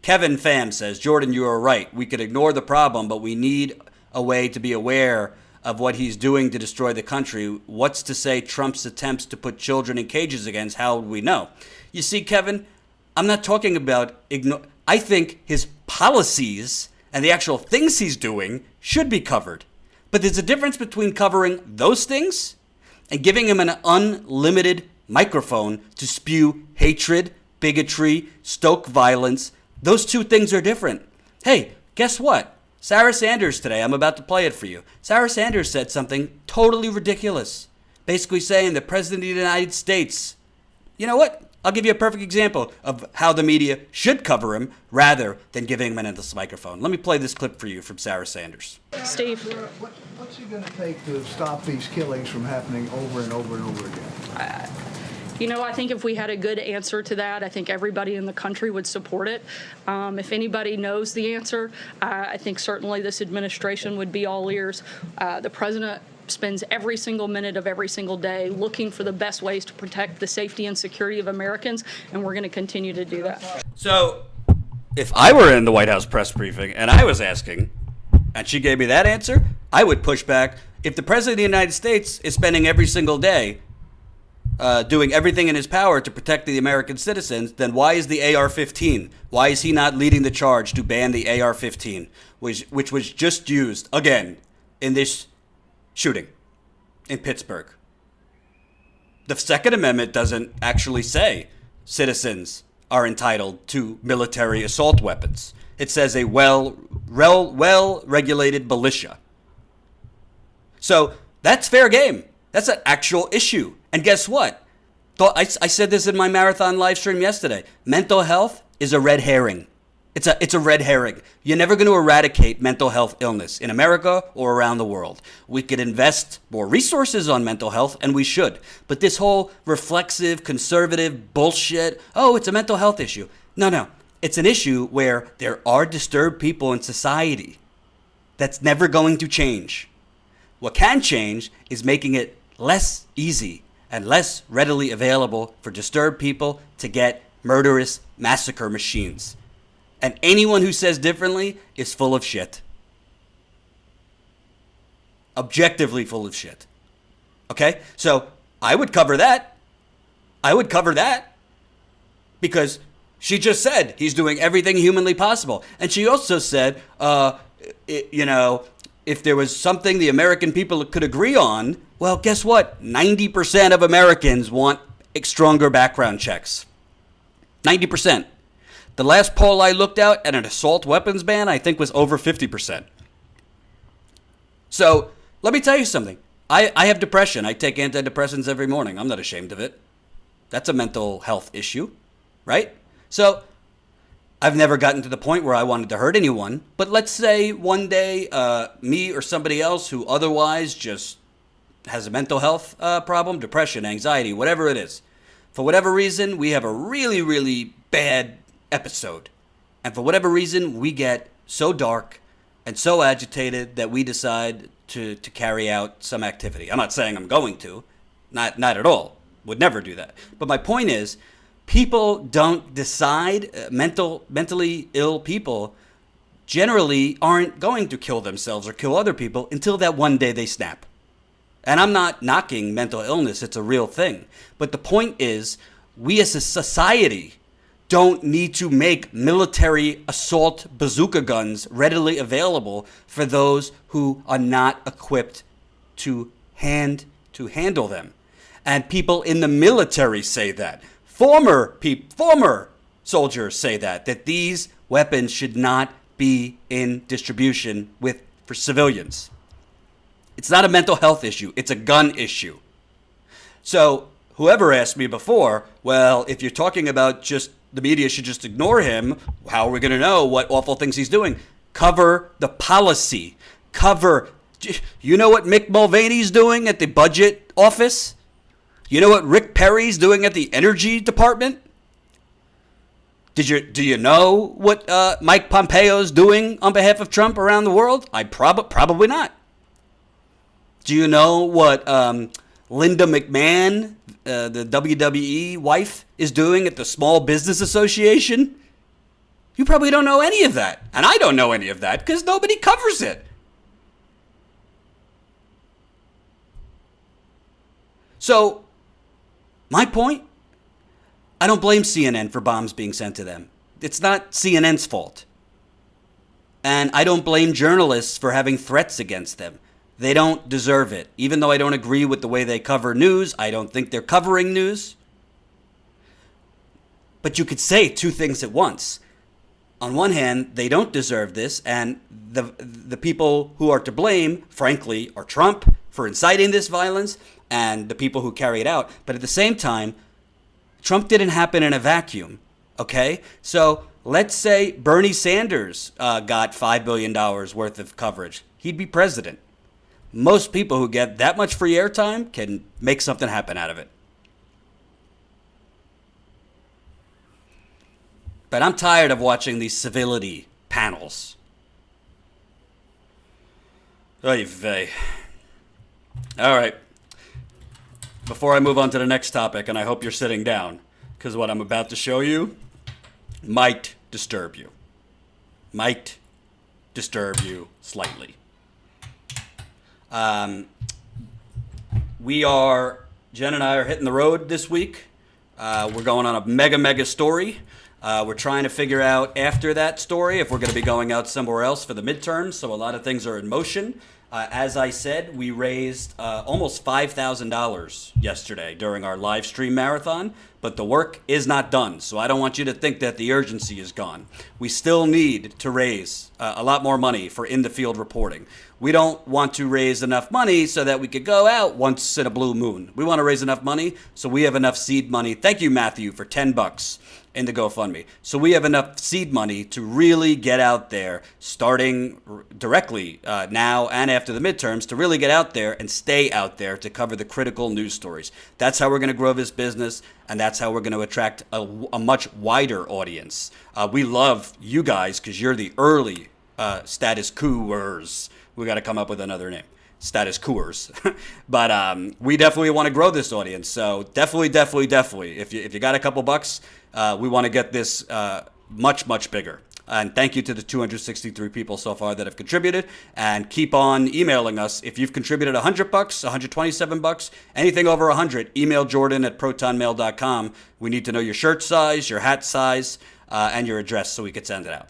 Kevin Pham says, Jordan, you are right. We could ignore the problem, but we need a way to be aware of what he's doing to destroy the country. What's to say Trump's attempts to put children in cages again? How would we know? You see, Kevin, I'm not talking about ignore. I think his policies and the actual things he's doing should be covered. But there's a difference between covering those things and giving him an unlimited microphone to spew hatred, bigotry, stoke violence. Those two things are different. Hey, guess what? Sarah Sanders today, I'm about to play it for you. Sarah Sanders said something totally ridiculous, basically saying the President of the United States, you know what? I'll give you a perfect example of how the media should cover him rather than giving him an endless microphone. Let me play this clip for you from Sarah Sanders. Steve. What's it going to take to stop these killings from happening over and over and over again? I think if we had a good answer to that, I think everybody in the country would support it. If anybody knows the answer, I think certainly this administration would be all ears. The president spends every single minute of every single day looking for the best ways to protect the safety and security of Americans, and we're going to continue to do that. So if I were in the White House press briefing and I was asking, and she gave me that answer, I would push back. If the President of the United States is spending every single day doing everything in his power to protect the American citizens, then why is the AR-15? Why is he not leading the charge to ban the AR-15, which was just used, again, in this shooting in Pittsburgh? The Second Amendment doesn't actually say citizens are entitled to military assault weapons. It says a well-regulated militia. So that's fair game. That's an actual issue. And guess what? I said this in my marathon live stream yesterday. Mental health is a red herring. It's a red herring. You're never going to eradicate mental health illness in America or around the world. We could invest more resources on mental health, and we should. But this whole reflexive, conservative bullshit, oh, it's a mental health issue. No. It's an issue where there are disturbed people in society. That's never going to change. What can change is making it less easy and less readily available for disturbed people to get murderous massacre machines. And anyone who says differently is full of shit. Objectively full of shit. Okay? So I would cover that. Because she just said he's doing everything humanly possible. And she also said, if there was something the American people could agree on, well, guess what? 90% of Americans want stronger background checks. 90%. The last poll I looked at an assault weapons ban, I think, was over 50%. So let me tell you something. I have depression. I take antidepressants every morning. I'm not ashamed of it. That's a mental health issue, right? So I've never gotten to the point where I wanted to hurt anyone. But let's say one day me or somebody else who otherwise just has a mental health problem, depression, anxiety, whatever it is. For whatever reason, we have a really, really bad episode. And for whatever reason, we get so dark and so agitated that we decide to carry out some activity. I'm not saying I'm going to. Not at all. Would never do that. But my point is, people don't decide, mentally ill people generally aren't going to kill themselves or kill other people until that one day they snap. And I'm not knocking mental illness. It's a real thing. But the point is, we as a society don't need to make military assault bazooka guns readily available for those who are not equipped to handle them. And people in the military say that. Former soldiers say that these weapons should not be in distribution for civilians. It's not a mental health issue. It's a gun issue. So whoever asked me before, well, if you're talking about just the media should just ignore him, how are we going to know what awful things he's doing? Cover the policy. You know what Mick Mulvaney's doing at the budget office? You know what Rick Perry's doing at the energy department? Do you know what Mike Pompeo's doing on behalf of Trump around the world? Probably not. Do you know what Linda McMahon, the WWE wife, is doing at the Small Business Association? You probably don't know any of that. And I don't know any of that because nobody covers it. So, my point, I don't blame CNN for bombs being sent to them. It's not CNN's fault. And I don't blame journalists for having threats against them. They don't deserve it. Even though I don't agree with the way they cover news, I don't think they're covering news. But you could say two things at once. On one hand, they don't deserve this, and the people who are to blame, frankly, are Trump for inciting this violence and the people who carry it out. But at the same time, Trump didn't happen in a vacuum, okay? So let's say Bernie Sanders got $5 billion worth of coverage. He'd be president. Most people who get that much free airtime can make something happen out of it. But I'm tired of watching these civility panels. Oy vey. All right. Before I move on to the next topic, and I hope you're sitting down, because what I'm about to show you might disturb you. Might disturb you slightly. Jen and I are hitting the road this week. We're going on a mega story. We're trying to figure out after that story if we're going to be going out somewhere else for the midterms. So a lot of things are in motion. As I said, we raised almost $5,000 yesterday during our live stream marathon, but the work is not done. So I don't want you to think that the urgency is gone. We still need to raise a lot more money for in the field reporting. We don't want to raise enough money so that we could go out once in a blue moon. We want to raise enough money so we have enough seed money. Thank you, Matthew, for $10 in the GoFundMe. So we have enough seed money to really get out there, starting directly now and after the midterms, to really get out there and stay out there to cover the critical news stories. That's how we're going to grow this business, and that's how we're going to attract a much wider audience. We love you guys because you're the early status quoers. We got to come up with another name. Status quoers. But we definitely want to grow this audience. So definitely. If you got a couple bucks, we want to get this much bigger. And thank you to the 263 people so far that have contributed. And keep on emailing us. If you've contributed $100, $127, anything over 100, email Jordan at protonmail.com. We need to know your shirt size, your hat size, and your address so we could send it out.